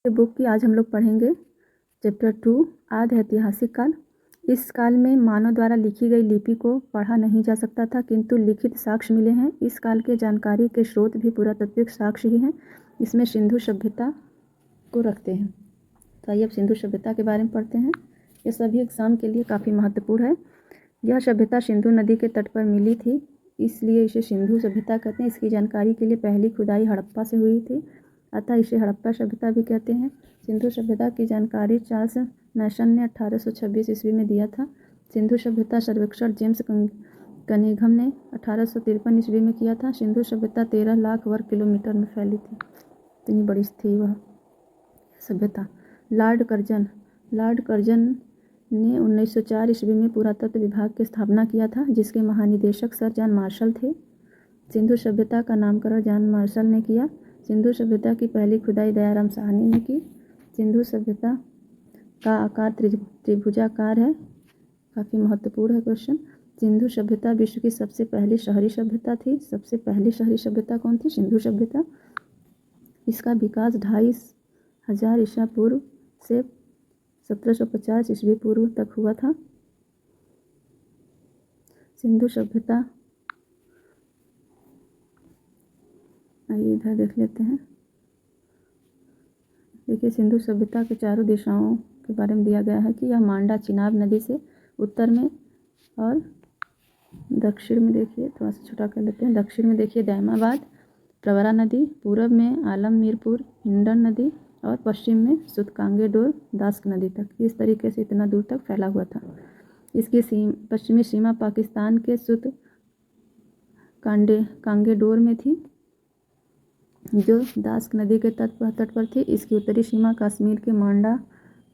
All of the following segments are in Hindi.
बुक की आज हम लोग पढ़ेंगे चैप्टर 2 आदि ऐतिहासिक काल। इस काल में मानव द्वारा लिखी गई लिपि को पढ़ा नहीं जा सकता था, किंतु लिखित साक्ष्य मिले हैं। इस काल के जानकारी के स्रोत भी पुरातात्विक साक्ष्य ही हैं। इसमें सिंधु सभ्यता को रखते हैं। तो आइए अब सिंधु सभ्यता के बारे में पढ़ते हैं। ये सभी एग्जाम के लिए काफ़ी महत्वपूर्ण है। यह सभ्यता सिंधु नदी के तट पर मिली थी, इसलिए इसे सिंधु सभ्यता कहते हैं। इसकी जानकारी के लिए पहली खुदाई हड़प्पा से हुई थी, अतः इसे हड़प्पा सभ्यता भी कहते हैं। सिंधु सभ्यता की जानकारी चार्ल्स मैसन ने 1826 ईस्वी में दिया था। सिंधु सभ्यता सर्वेक्षण जेम्स कनिंघम ने 1853 ईस्वी में किया था। सिंधु सभ्यता 13 लाख वर्ग किलोमीटर में फैली थी, इतनी बड़ी थी वह सभ्यता। लॉर्ड कर्जन ने 1904 ईस्वी में पुरातत्व विभाग की स्थापना किया था, जिसके महानिदेशक सर जॉन मार्शल थे। सिंधु सभ्यता का नामकरण जॉन मार्शल ने किया। सिंधु सभ्यता की पहली खुदाई दयाराम साहनी ने की। सिंधु सभ्यता का आकार त्रिभुजाकार है, काफ़ी महत्वपूर्ण है क्वेश्चन। सिंधु सभ्यता विश्व की सबसे पहली शहरी सभ्यता थी। सबसे पहली शहरी सभ्यता कौन थी? सिंधु सभ्यता। इसका विकास 2500 ईसा पूर्व से 1750 ईस्वी पूर्व तक हुआ था। सिंधु सभ्यता, आइए इधर देख लेते हैं। देखिए, सिंधु सभ्यता के चारों दिशाओं के बारे में दिया गया है कि यह मांडा चिनाब नदी से उत्तर में और दक्षिण में, देखिए थोड़ा सा छोटा कर लेते हैं। दक्षिण में देखिए दैमाबाद, प्रवरा नदी, पूर्व में आलम मीरपुर हिंडन नदी और पश्चिम में सुतकांगेडोर दास्क नदी तक। इस तरीके से इतना दूर तक फैला हुआ था। इसकी पश्चिमी सीमा पाकिस्तान के सुत कांगेडोर में थी, जो दास्क नदी के तट पर थी। इसकी उत्तरी सीमा कश्मीर के मांडा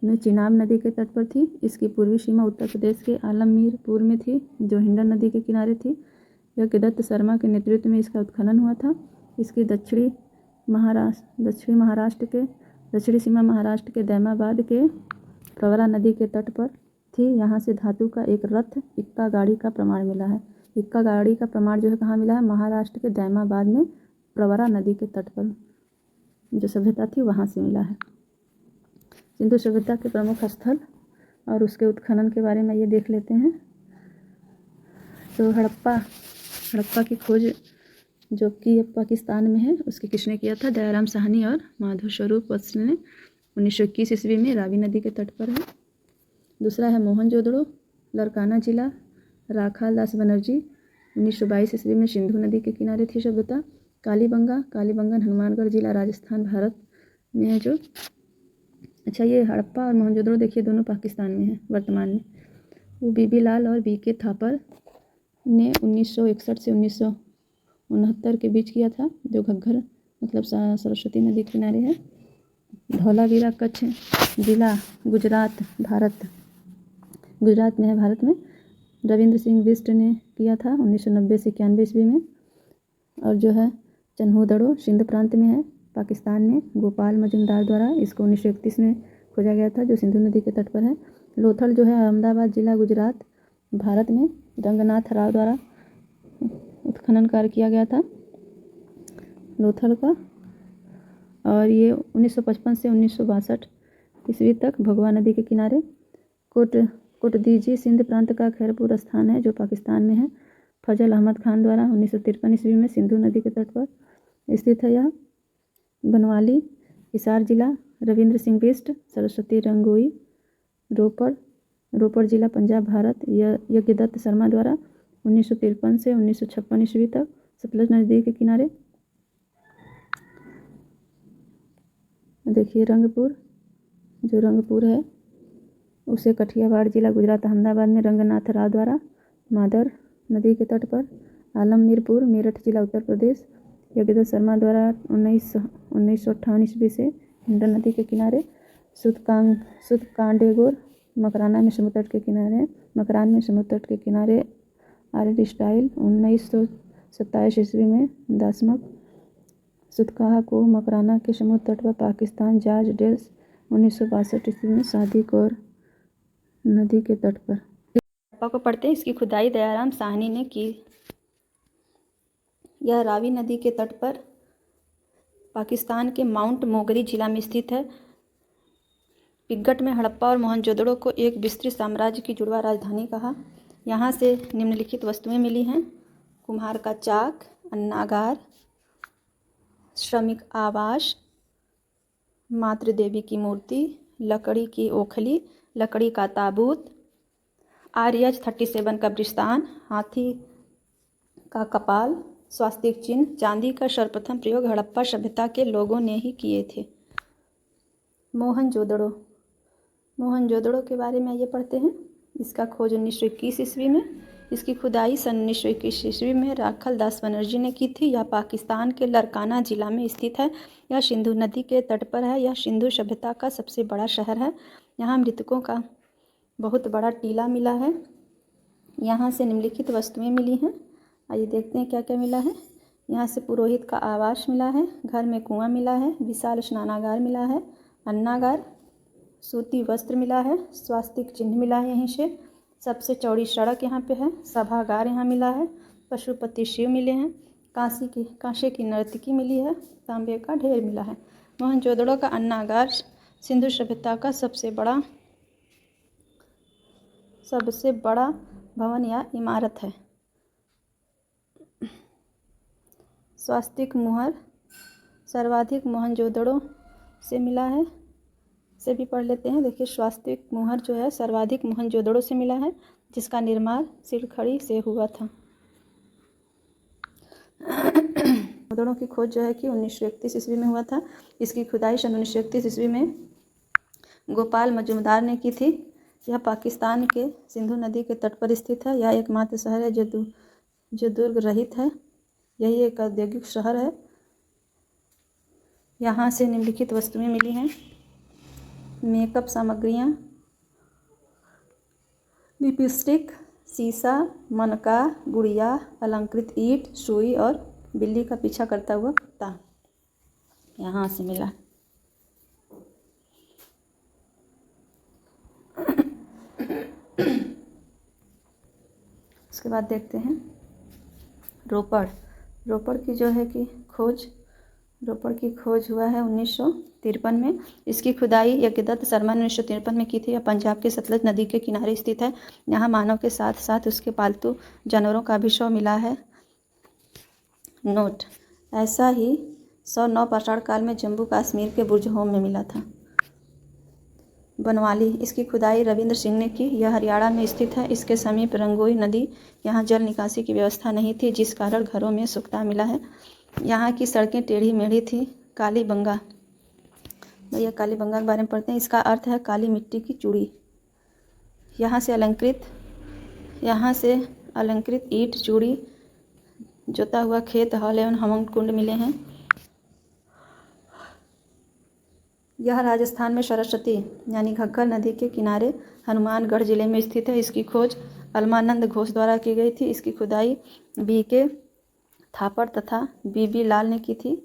में चिनाब नदी के तट पर थी। इसकी पूर्वी सीमा उत्तर प्रदेश के आलममीरपुर में थी, जो हिंडन नदी के किनारे थी। यह दत्त शर्मा के नेतृत्व में इसका उत्खनन हुआ था। इसकी दक्षिणी सीमा महाराष्ट्र के दैमाबाद के प्रवरा नदी के तट पर थी। यहाँ से धातु का एक रथ इक्का गाड़ी का प्रमाण मिला है। इक्का गाड़ी का प्रमाण जो है कहाँ मिला है? महाराष्ट्र के दैमाबाद में प्रवरा नदी के तट पर जो सभ्यता थी वहाँ से मिला है। सिंधु सभ्यता के प्रमुख स्थल और उसके उत्खनन के बारे में ये देख लेते हैं। तो हड़प्पा की खोज जो कि अब पाकिस्तान में है, उसकी किसने किया था? दयाराम साहनी और माधव स्वरूप वत्स ने 1921 ईस्वी में रावी नदी के तट पर है। दूसरा है मोहनजोदड़ो, लरकाना जिला, राखालदास बनर्जी, 1922 ईस्वी में सिंधु नदी के किनारे थी सभ्यता। कालीबंगन हनुमानगढ़ जिला, राजस्थान, भारत में है जो। अच्छा, ये हड़प्पा और मोहनजोदड़ो देखिए दोनों पाकिस्तान में है वर्तमान में। वो बीबी लाल और बीके थापर ने 1961 से 1969 के बीच किया था, जो घग्घर मतलब सरस्वती नदी के किनारे है। धौलावीरा कच्छ जिला, गुजरात में है, भारत में। रविंद्र सिंह बिष्ट ने किया था 1990 से 91 ईस्वी में। और जो है चन्होदड़ो सिंध प्रांत में है, पाकिस्तान में। गोपाल मजुमदार द्वारा इसको 1931 में खोजा गया था, जो सिंधु नदी के तट पर है। लोथल जो है अहमदाबाद जिला, गुजरात, भारत में। रंगनाथ राव द्वारा उत्खनन कार्य किया गया था लोथल का। और ये 1955 से 1962 ईस्वी तक भगवा नदी के किनारे। कोटदीजी सिंध प्रांत का खैरपुर स्थान है, जो पाकिस्तान में है। फजल अहमद खान द्वारा 1953 ईस्वी में सिंधु नदी के तट पर स्थित है यह। बनवाली हिसार जिला, रविंद्र सिंह बिष्ट, सरस्वती रंगोई, रोपड़ जिला, पंजाब, भारत। यज्ञदत्त शर्मा द्वारा 1953 से 1956 ईस्वी तक सतलज नदी के किनारे। देखिए रंगपुर है, उसे कठियावाड़ जिला, गुजरात, अहमदाबाद में रंगनाथ राव द्वारा मादर नदी के तट पर। आलम मीरपुर, मेरठ जिला, उत्तर प्रदेश, यज्ञदत्त शर्मा द्वारा 1958 ईस्वी से हिंडन नदी के किनारे। सुतकांडेगोर मकरान में समुद्र तट के किनारे। आर्य स्टाइल 1927 ईस्वी में दासमक। सुतकाहा को मकराना के समुद्र तट पर, पाकिस्तान। जॉर्ज डेल्स 1962 ईस्वी में सादीकोर नदी के तट पर। हड़प्पा को पढ़ते हैं। इसकी खुदाई दयाराम साहनी ने की। यह रावी नदी के तट पर पाकिस्तान के माउंट मोगरी जिला में स्थित है। पिग्गट में हड़प्पा और मोहनजोदड़ो को एक विस्तृत साम्राज्य की जुड़वा राजधानी कहा। यहाँ से निम्नलिखित वस्तुएं मिली हैं: कुम्हार का चाक, अन्नागार, श्रमिक आवास, मातृ देवी की मूर्ति, लकड़ी की ओखली, लकड़ी का ताबूत, RH-37 कब्रिस्तान, हाथी का कपाल, स्वास्तिक चिन्ह। चांदी का सर्वप्रथम प्रयोग हड़प्पा सभ्यता के लोगों ने ही किए थे। मोहनजोदड़ो। मोहनजोदड़ो के बारे में ये पढ़ते हैं। इसका खोज 1921 ईस्वी में, इसकी खुदाई सन 1921 ईस्वी में राखल दास बनर्जी ने की थी। यह पाकिस्तान के लरकाना जिला में स्थित है। यह सिंधु नदी के तट पर है। यह सिंधु सभ्यता का सबसे बड़ा शहर है। यहाँ मृतकों का बहुत बड़ा टीला मिला है। यहाँ से निम्नलिखित वस्तुएं मिली हैं। आइए देखते हैं क्या क्या मिला है। यहाँ से पुरोहित का आवास मिला है, घर में कुआं मिला है, विशाल स्नानागार मिला है, अन्नागार, सूती वस्त्र मिला है, स्वास्तिक चिन्ह मिला है। यहीं से सबसे चौड़ी सड़क यहाँ पे है, सभागार यहाँ मिला है, पशुपति शिव मिले हैं, कांसे की नर्तकी मिली है, तांबे का ढेर मिला है। मोहनजोदड़ो का अन्नागार सिंधु सभ्यता का सबसे बड़ा भवन या इमारत है। स्वास्तिक मुहर सर्वाधिक मोहनजोदड़ो से मिला है, से भी पढ़ लेते हैं। देखिए, स्वास्तिक मुहर जो है सर्वाधिक मोहनजोदड़ो से मिला है, जिसका निर्माण सिलखड़ी से हुआ था। मोहनजोदड़ो की खोज जो है कि 1931 ईस्वी में हुआ था। इसकी खुदाई सन 1931 ईस्वी में गोपाल मजूमदार ने की थी। यह पाकिस्तान के सिंधु नदी के तट पर स्थित है। यह एकमात्र शहर है जो दुर्ग रहित है। यही एक औद्योगिक शहर है। यहाँ से निम्नलिखित वस्तुएं मिली हैं: मेकअप सामग्रियाँ, लिपस्टिक, शीशा, मनका, गुड़िया, अलंकृत ईंट, सुई और बिल्ली का पीछा करता हुआ कुत्ता यहाँ से मिला। उसके बाद देखते हैं रोपड़ की जो है कि रोपड़ की खोज हुआ है 1953 में। इसकी खुदाई यज्ञदत्त शर्मा ने 1953 में की थी। यह पंजाब के सतलज नदी के किनारे स्थित है। यहाँ मानव के साथ साथ उसके पालतू जानवरों का भी शव मिला है। नोट: ऐसा ही 109 पाषाण काल में जम्मू कश्मीर के बुर्ज होम में मिला था। बनवाली, इसकी खुदाई रविंद्र सिंह ने की। यह हरियाणा में स्थित है। इसके समीप रंगोई नदी, यहाँ जल निकासी की व्यवस्था नहीं थी, जिस कारण घरों में सुखता मिला है। यहाँ की सड़कें टेढ़ी मेढ़ी थी। कालीबंगा, भैया कालीबंगा के बारे में पढ़ते हैं। इसका अर्थ है काली मिट्टी की चूड़ी। यहाँ से अलंकृत ईंट, चूड़ी, जोता हुआ खेत, हल एवं हवन कुंड मिले हैं। यह राजस्थान में सरस्वती यानी घग्गर नदी के किनारे हनुमानगढ़ जिले में स्थित है। इसकी खोज अलमानंद घोष द्वारा की गई थी। इसकी खुदाई BK थापड़ तथा BB लाल ने की थी।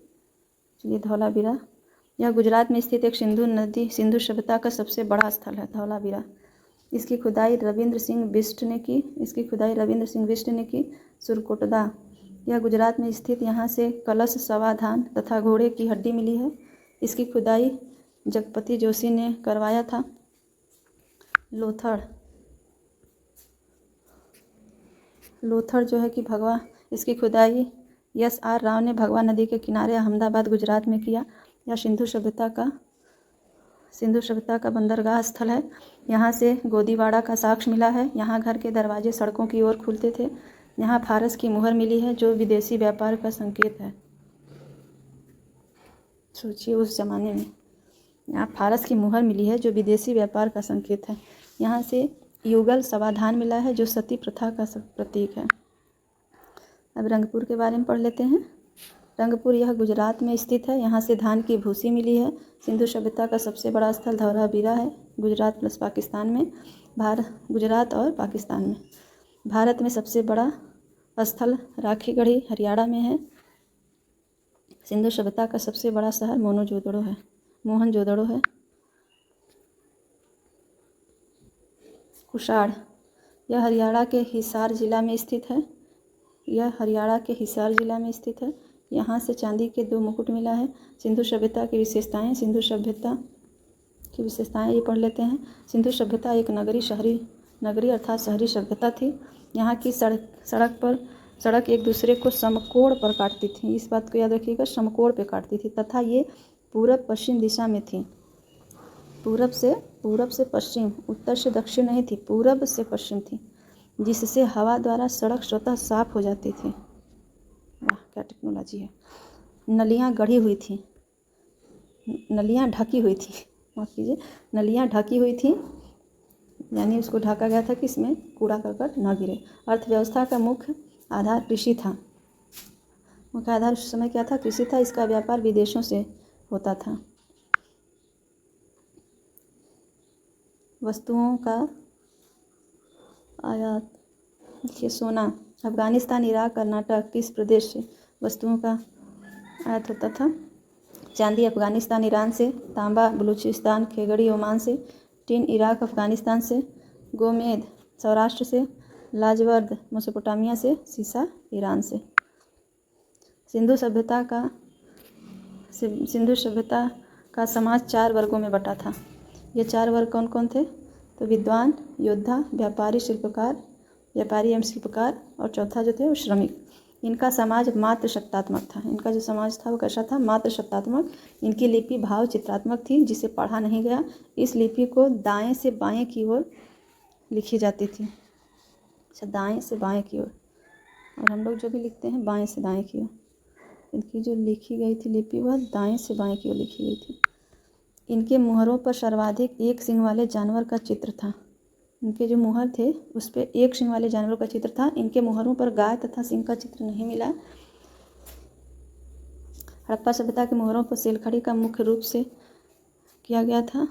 चलिए, धौलावीरा, यह गुजरात में स्थित एक सिंधु सभ्यता का सबसे बड़ा स्थल है, धौलावीरा। इसकी खुदाई रविंद्र सिंह बिष्ट ने की। सुरकोटदा, यह गुजरात में स्थित, यहाँ से कलश, समाधान तथा घोड़े की हड्डी मिली है। इसकी खुदाई जगपति जोशी ने करवाया था। लोथड़ जो है कि भगवा, इसकी खुदाई SR राव ने भगवा नदी के किनारे अहमदाबाद गुजरात में किया। यह सिंधु सभ्यता का बंदरगाह स्थल है। यहाँ से गोदीवाड़ा का साक्ष्य मिला है। यहाँ घर के दरवाजे सड़कों की ओर खुलते थे। यहाँ फारस की मुहर मिली है, जो विदेशी व्यापार का संकेत है। सोचिए, उस जमाने में यहाँ फारस की मुहर मिली है, जो विदेशी व्यापार का संकेत है। यहाँ से युगल समाधान मिला है, जो सती प्रथा का प्रतीक है। अब रंगपुर के बारे में पढ़ लेते हैं। रंगपुर, यह गुजरात में स्थित है। यहाँ से धान की भूसी मिली है। सिंधु सभ्यता का सबसे बड़ा स्थल धौलावीरा है। गुजरात और पाकिस्तान में। भारत में सबसे बड़ा स्थल राखीगढ़ी हरियाणा में है। सिंधु सभ्यता का सबसे बड़ा शहर मोहनजोदड़ो है। कुषाण, यह हरियाणा के हिसार जिला में स्थित है। यहाँ से चांदी के 2 मुकुट मिला है। सिंधु सभ्यता की विशेषताएं: सिंधु सभ्यता की विशेषताएं ये पढ़ लेते हैं। सिंधु सभ्यता एक नगरी अर्थात शहरी सभ्यता थी। यहाँ की सड़क एक दूसरे को समकोण पर काटती थी। इस बात को याद रखिएगा, समकोण पे काटती थी तथा ये पूरब पश्चिम दिशा में थी। पूरब से पश्चिम, उत्तर से दक्षिण नहीं थी, पूरब से पश्चिम थी, जिससे हवा द्वारा सड़क स्वतः साफ हो जाती थी। वाह क्या टेक्नोलॉजी है। नलियाँ ढकी हुई थी, नलियाँ ढकी हुई थी, यानी उसको ढका गया था कि इसमें कूड़ा करकट न गिरे। अर्थव्यवस्था का मुख्य आधार कृषि था। मुख्य आधार उस समय क्या था? कृषि था। इसका व्यापार विदेशों से होता था। वस्तुओं का आयात, देखिए सोना अफगानिस्तान, इराक, कर्नाटक किस प्रदेश से वस्तुओं का आयात होता था? चांदी अफगानिस्तान ईरान से, तांबा बलूचिस्तान खेगड़ी ओमान से, टिन इराक अफगानिस्तान से, गोमेद सौराष्ट्र से, लाजवर्द मेसोपोटामिया से, सीसा ईरान से। सिंधु सभ्यता का समाज 4 वर्गों में बटा था। ये 4 वर्ग कौन कौन थे? तो विद्वान, योद्धा, व्यापारी एवं शिल्पकार और चौथा जो थे वो श्रमिक। इनका समाज मात्र सत्तात्मक था। इनका जो समाज था वो कैसा था? मात्र सत्तात्मक। इनकी लिपि भाव चित्रात्मक थी, जिसे पढ़ा नहीं गया। इस लिपि को दाएं से बाएं की ओर लिखी जाती थी। अच्छा, दाएं से बाएं की ओर, और हम लोग जो भी लिखते हैं बाएं से दाएं की ओर। इनकी जो लिखी गई थी लिपि वह दाएं से बाएं की ओर लिखी गई थी। इनके मुहरों पर सर्वाधिक एक सींग वाले जानवर का चित्र था। इनके जो मुहर थे उस पर एक सींग वाले जानवर का चित्र था। इनके मुहरों पर गाय तथा सिंह का चित्र नहीं मिला। हड़प्पा सभ्यता के मुहरों पर सेलखड़ी का मुख्य रूप से किया गया था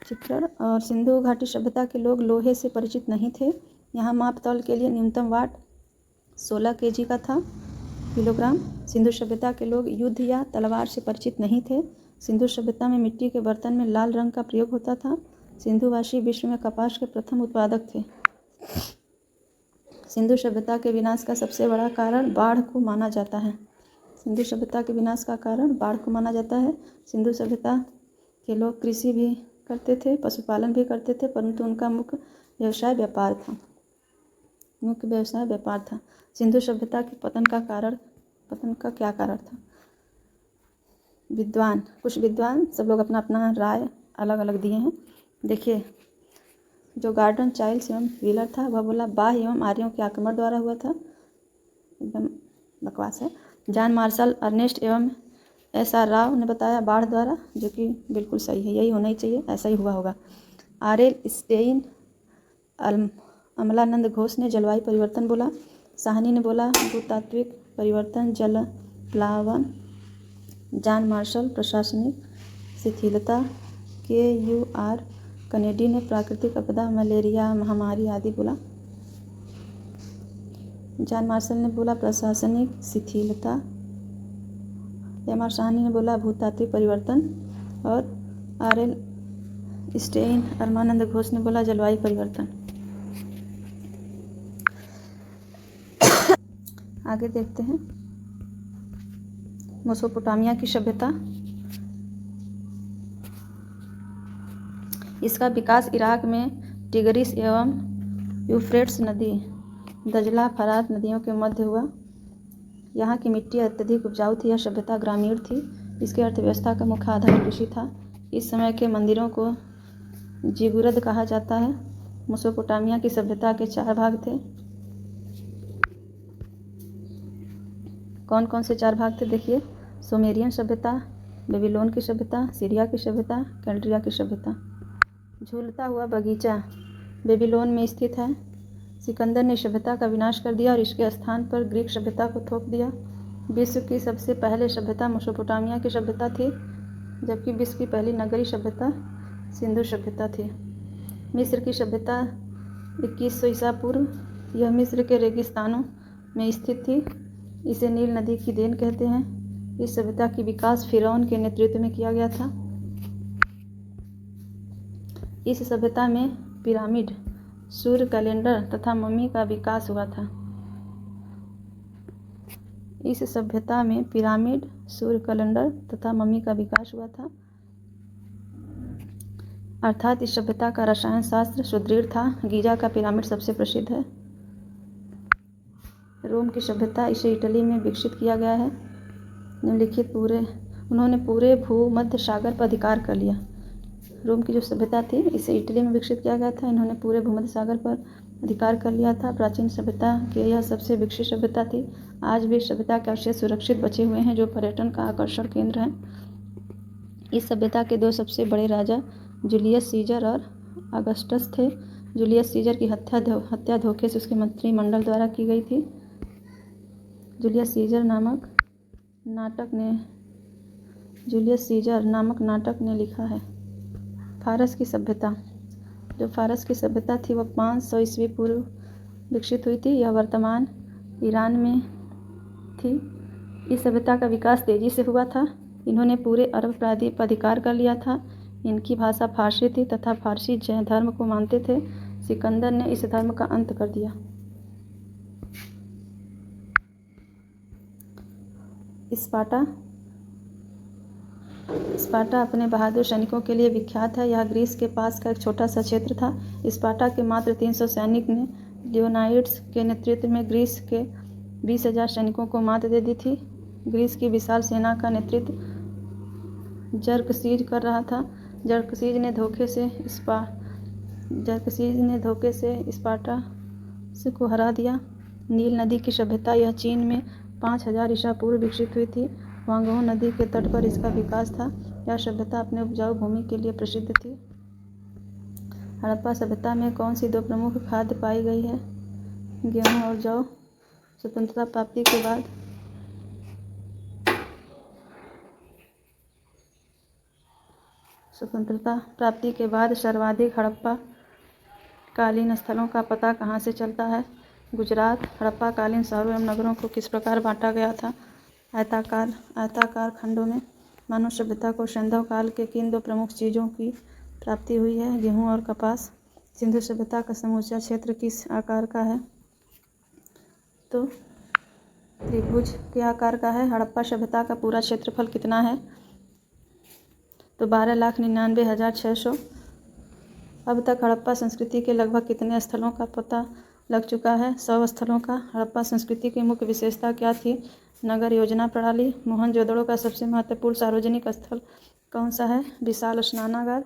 चित्रण। और सिंधु घाटी सभ्यता के लोग लोहे से परिचित नहीं थे। यहाँ माप तौल के लिए न्यूनतम वाट 16 kg का था, किलोग्राम। सिंधु सभ्यता के लोग युद्ध या तलवार से परिचित नहीं थे। सिंधु सभ्यता में मिट्टी के बर्तन में लाल रंग का प्रयोग होता था। सिंधुवासी विश्व में कपास के प्रथम उत्पादक थे। सिंधु सभ्यता के विनाश का सबसे बड़ा कारण बाढ़ को माना जाता है। सिंधु सभ्यता के विनाश का कारण बाढ़ को माना जाता है। सिंधु सभ्यता के लोग कृषि भी करते थे, पशुपालन भी करते थे, परंतु उनका मुख्य व्यवसाय व्यापार था। सिंधु सभ्यता के पतन का क्या कारण था? कुछ विद्वान सब लोग अपना अपना राय अलग अलग दिए हैं। देखिए, जो गार्डन चाइल्ड्स एवं व्हीलर था वह बोला बाह्य एवं आर्यों के आक्रमण द्वारा हुआ था। एकदम बकवास है। जॉन मार्शल, अर्नेस्ट एवं SR राव ने बताया बाढ़ द्वारा, जो कि बिल्कुल सही है, यही होना ही चाहिए, ऐसा ही हुआ होगा। RL स्टेइन, अमलानंद घोष ने जलवायु परिवर्तन बोला। साहनी ने बोला भूतात्विक परिवर्तन, जल प्लावन। जॉन मार्शल प्रशासनिक शिथिलता। KUR कनेडी ने प्राकृतिक आपदा, मलेरिया, महामारी आदि बोला। जॉन मार्शल ने बोला प्रशासनिक शिथिलता। MR साहनी ने बोला भूतात्विक परिवर्तन। और RL स्टेइन, अरमानंद घोष ने बोला जलवायु परिवर्तन। आगे देखते हैं मेसोपोटामिया की सभ्यता। इसका विकास इराक में टिग्रिस एवं यूफ्रेट्स नदी, दजला, फरात नदियों के मध्य हुआ। यहाँ की मिट्टी अत्यधिक उपजाऊ थी। यह सभ्यता ग्रामीण थी। इसकी अर्थव्यवस्था का मुख्य आधार कृषि था। इस समय के मंदिरों को जिगुरद कहा जाता है। मेसोपोटामिया की सभ्यता के 4 भाग थे। कौन कौन से 4 भाग थे? देखिए, सुमेरियन सभ्यता, बेबीलोन की सभ्यता, सीरिया की सभ्यता, कैल्डिया की सभ्यता। झूलता हुआ बगीचा बेबीलोन में स्थित है। सिकंदर ने सभ्यता का विनाश कर दिया और इसके स्थान पर ग्रीक सभ्यता को थोप दिया। विश्व की सबसे पहले सभ्यता मेसोपोटामिया की सभ्यता थी, जबकि विश्व की पहली नगरीय सभ्यता सिंधु सभ्यता थी। मिस्र की सभ्यता 2100 ईसा पूर्व। यह मिस्र के रेगिस्तानों में स्थित थी। इसे नील नदी की देन कहते हैं। इस सभ्यता की विकास फिरौन के नेतृत्व में किया गया था। इस सभ्यता में पिरामिड, सूर्य कैलेंडर तथा मम्मी का विकास हुआ था। इस सभ्यता में पिरामिड, सूर्य कैलेंडर तथा मम्मी का विकास हुआ था, अर्थात इस सभ्यता का रसायन शास्त्र सुदृढ़ था। गीजा का पिरामिड सबसे प्रसिद्ध है। रोम की सभ्यता, इसे इटली में विकसित किया गया है। निम्नलिखित उन्होंने पूरे भूमध्य सागर पर अधिकार कर लिया। रोम की जो सभ्यता थी इसे इटली में विकसित किया गया था। इन्होंने पूरे भूमध्य सागर पर अधिकार कर लिया था। प्राचीन सभ्यता की यह सबसे विकसित सभ्यता थी। आज भी सभ्यता के अवशेष सुरक्षित बचे हुए हैं जो पर्यटन का आकर्षण केंद्र हैं। इस सभ्यता के दो सबसे बड़े राजा जूलियस सीजर और अगस्टस थे। जूलियस सीजर की हत्या धोखे से उसके मंत्रिमंडल द्वारा की गई थी। जूलियस सीजर नामक नाटक ने लिखा है। फारस की सभ्यता, जो फारस की सभ्यता थी वह 500 ईस्वी पूर्व विकसित हुई थी। यह वर्तमान ईरान में थी। इस सभ्यता का विकास तेजी से हुआ था। इन्होंने पूरे अरब प्रायद्वीप पर अधिकार कर लिया था। इनकी भाषा फारसी थी तथा फारसी जैन धर्म को मानते थे। सिकंदर ने इस धर्म का अंत कर दिया। स्पार्टा अपने बहादुर सैनिकों के लिए विख्यात है। यह ग्रीस के पास का एक छोटा सा क्षेत्र था। स्पार्टा के मात्र 300 सैनिक ने लियोनाइड्स के नेतृत्व में ग्रीस के 20,000 सैनिकों को मात दे दी थी। ग्रीस की विशाल सेना का नेतृत्व जरकसीज कर रहा था। जरकसीज ने धोखे से स्पार्टा को हरा दिया। नील नदी की सभ्यता, यह चीन में 5000 ईसा पूर्व विकसित हुई थी। वांगहो नदी के तट पर इसका विकास था। यह सभ्यता अपने उपजाऊ भूमि के लिए प्रसिद्ध थी। हड़प्पा सभ्यता में कौन सी दो प्रमुख खाद्य पाई गई है? गेहूं और जौ। स्वतंत्रता प्राप्ति के बाद सर्वाधिक हड़प्पा कालीन स्थलों का पता कहाँ से चलता है? गुजरात। हड़प्पा कालीन शहरों एवं नगरों को किस प्रकार बांटा गया था? आयताकार खंडों में। मानव सभ्यता को सैंधव काल के किन दो प्रमुख चीज़ों की प्राप्ति हुई है? गेहूं और कपास। सिंधु सभ्यता का समूचा क्षेत्र किस आकार का है? तो त्रिभुज के आकार का है। हड़प्पा सभ्यता का पूरा क्षेत्रफल कितना है? तो 12,99,600। अब तक हड़प्पा संस्कृति के लगभग कितने स्थलों का पता लग चुका है? 100 स्थलों का। हड़प्पा संस्कृति की मुख्य विशेषता क्या थी? नगर योजना प्रणाली। मोहनजोदड़ो का सबसे महत्वपूर्ण सार्वजनिक स्थल कौन सा है? विशाल स्नानागार।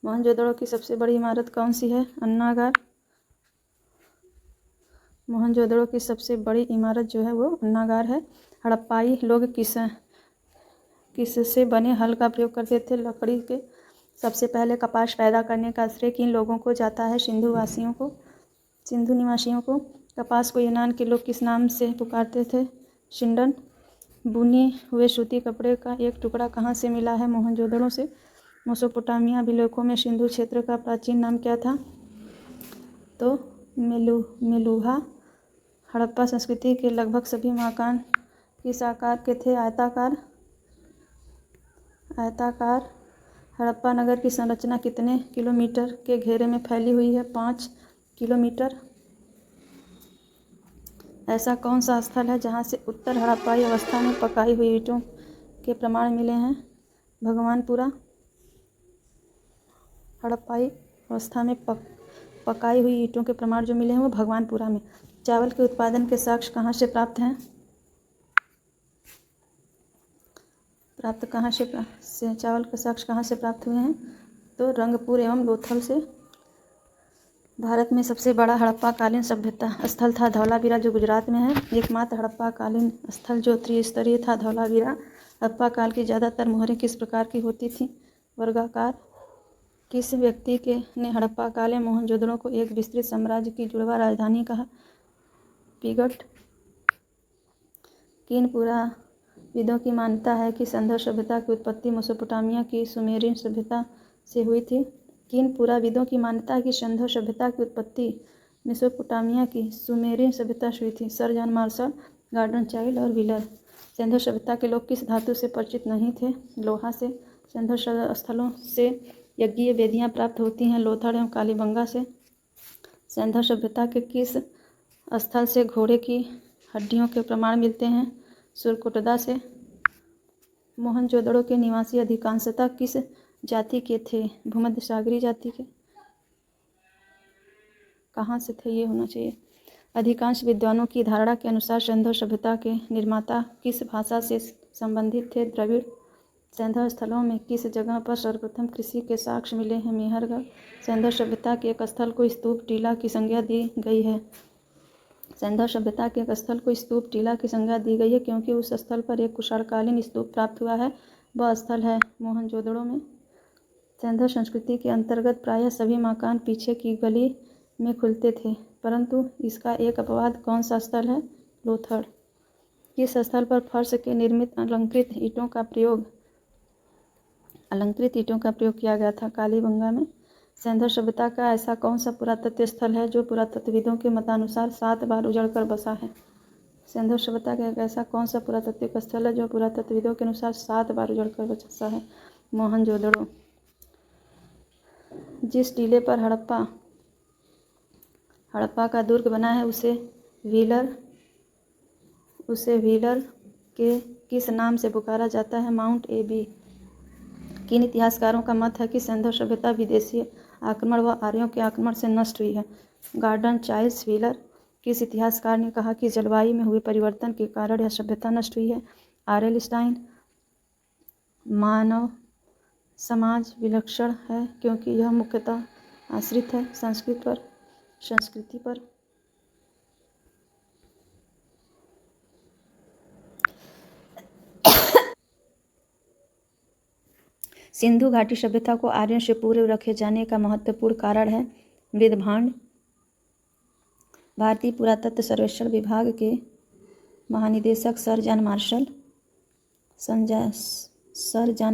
मोहनजोदड़ो की सबसे बड़ी इमारत कौन सी है? अन्नागार। मोहनजोदड़ो की सबसे बड़ी इमारत जो है वो अन्नागार है। हड़प्पाई लोग किससे बने हल का प्रयोग करते थे? लकड़ी के। सबसे पहले कपास पैदा करने का श्रेय किन लोगों को जाता है? सिंधु निवासियों को। कपास को यूनान के लोग किस नाम से पुकारते थे? शिंडन। बुने हुए सूती कपड़े का एक टुकड़ा कहाँ से मिला है? मोहनजोदड़ो से। मेसोपोटामिया अभिलेखों में सिंधु क्षेत्र का प्राचीन नाम क्या था? तो मेलुहा। हड़प्पा संस्कृति के लगभग सभी मकान किस आकार के थे? आयताकार। हड़प्पा नगर की संरचना कितने किलोमीटर के घेरे में फैली हुई है? 5 किलोमीटर। ऐसा कौन सा स्थल है जहाँ से उत्तर हड़प्पाई अवस्था में पकाई हुई ईंटों के प्रमाण मिले हैं? भगवानपुरा। हड़प्पाई अवस्था में पकाई हुई ईंटों के प्रमाण जो मिले हैं वो भगवानपुरा में। चावल के उत्पादन के साक्ष्य कहाँ से प्राप्त हैं? चावल के साक्ष्य कहाँ से प्राप्त हुए हैं? तो रंगपुर एवं लोथल से। भारत में सबसे बड़ा हड़प्पा कालीन सभ्यता स्थल था धौलावीरा जो गुजरात में है। एकमात्र हड़प्पा कालीन स्थल जो त्रिस्तरीय था धौलावीरा। हड़प्पा काल की ज़्यादातर मोहरें किस प्रकार की होती थीं? वर्गाकार। किस व्यक्ति ने हड़प्पा काल में मोहनजोदड़ो को एक विस्तृत साम्राज्य की जुड़वा राजधानी कहा? पिगट। किन पुराविदों की मान्यता है कि सिंधु सभ्यता की उत्पत्ति मेसोपोटामिया की सुमेरियन सभ्यता से हुई थी? किन पुराविदों की मान्यता है कि सिंधु सभ्यता की उत्पत्ति मेसोपोटामिया की सुमेरियन सभ्यता से हुई थी? Sir John Marshall, Gordon Childe और व्हीलर। सिंधु सभ्यता के लोग किस धातु से परिचित नहीं थे? लोहा से। सिंधु स्थलों से यज्ञीय वेदियाँ प्राप्त होती हैं लोथड़ एवं कालीबंगा से। सिंधु सभ्यता के किस स्थल से घोड़े की हड्डियों के प्रमाण मिलते हैं सुरकुटदा से। मोहनजोदड़ो के निवासी अधिकांशतः किस जाति के थे? भूमध्य सागरीय जाति के। कहाँ से थे ये होना चाहिए। अधिकांश विद्वानों की धारणा के अनुसार सिंधु सभ्यता के निर्माता किस भाषा से संबंधित थे? द्रविड़। सिंधु स्थलों में किस जगह पर सर्वप्रथम कृषि के साक्ष्य मिले हैं? मेहरगढ़। सिंधु सभ्यता के एक स्थल को स्तूप टीला की संज्ञा दी गई है। सिंधु सभ्यता के एक स्थल को स्तूप टीला की संज्ञा दी गई है क्योंकि उस स्थल पर एक कुषाणकालीन स्तूप प्राप्त हुआ है। वह स्थल है मोहनजोदड़ो में। सिंधु संस्कृति के अंतर्गत प्रायः सभी मकान पीछे की गली में खुलते थे, परंतु इसका एक अपवाद कौन सा स्थल है? लोथड़। किस स्थल पर फर्श के निर्मित अलंकृत ईंटों का प्रयोग किया गया था? कालीबंगा में। सिंधु सभ्यता का ऐसा कौन सा पुरातत्व स्थल है जो पुरातत्वविदों के मतानुसार 7 बार उजड़कर बसा है? सिंधु सभ्यता का एक ऐसा कौन सा पुरातत्व स्थल है जो पुरातत्वविदों के अनुसार 7 बार उजड़कर बसा है? मोहनजोदड़ो। जिस टीले पर हड़प्पा का दुर्ग बना है उसे व्हीलर के किस नाम से पुकारा जाता है? माउंट एबी। किन इतिहासकारों का मत है कि सिंधु सभ्यता विदेशी आक्रमण व आर्यों के आक्रमण से नष्ट हुई है? Gordon Childe's Wheeler. किस इतिहासकार ने कहा कि जलवायु में हुए परिवर्तन के कारण यह सभ्यता नष्ट हुई है? आर.एल. स्टाइन। मानव समाज विलक्षण है क्योंकि यह मुख्यतः आश्रित है संस्कृति पर। सिंधु घाटी सभ्यता को आर्यों से पूर्व रखे जाने का महत्वपूर्ण कारण है वेदभांड। भारतीय पुरातत्व सर्वेक्षण विभाग के महानिदेशक सर जॉन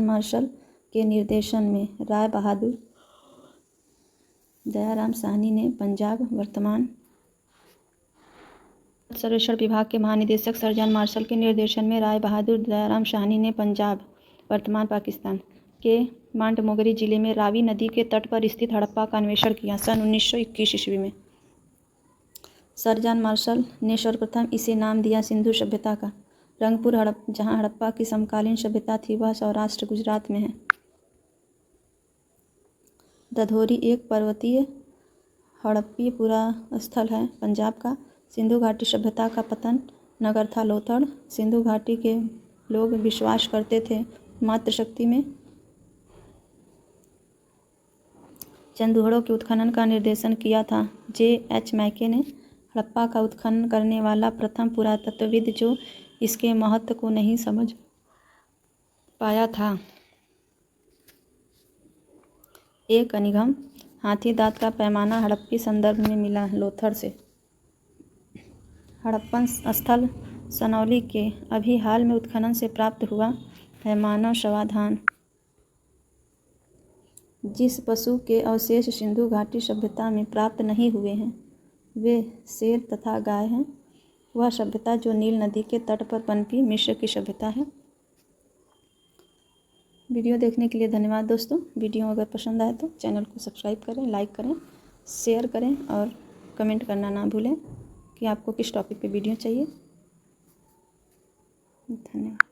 मार्शल के निर्देशन में राय बहादुर दयाराम साहनी ने पंजाब वर्तमान सर्वेक्षण विभाग के महानिदेशक सर जॉन मार्शल के निर्देशन में राय बहादुर दयाराम साहनी ने पंजाब वर्तमान पाकिस्तान के मांटमोगरी जिले में रावी नदी के तट पर स्थित हड़प्पा का अन्वेषण किया सन 1921 ईस्वी में। सर जॉन मार्शल ने सर्वप्रथम इसे नाम दिया सिंधु सभ्यता का। रंगपुर जहां हड़प्पा की समकालीन सभ्यता थी वह सौराष्ट्र गुजरात में है। दधोरी एक पर्वतीय हड़प्पी पुरास्थल है पंजाब का। सिंधु घाटी सभ्यता का पतन नगर था लोथड़। सिंधु घाटी के लोग विश्वास करते थे मातृशक्ति में। चंदूहड़ों के उत्खनन का निर्देशन किया था J.H. मैके ने। हड़प्पा का उत्खनन करने वाला प्रथम पुरातत्वविद जो इसके महत्व को नहीं समझ पाया था। एक अनिगम हाथी दांत का पैमाना हड़प्पी संदर्भ में मिला लोथड़ से। हड़प्पन स्थल सनौली के अभी हाल में उत्खनन से प्राप्त हुआ है मानव शवाधान। जिस पशु के अवशेष सिंधु घाटी सभ्यता में प्राप्त नहीं हुए हैं वे शेर तथा गाय हैं। वह सभ्यता जो नील नदी के तट पर पनपी मिस्र की सभ्यता है। वीडियो देखने के लिए धन्यवाद दोस्तों। वीडियो अगर पसंद आए तो चैनल को सब्सक्राइब करें, लाइक करें, शेयर करें और कमेंट करना ना भूलें कि आपको किस टॉपिक पे वीडियो चाहिए। धन्यवाद।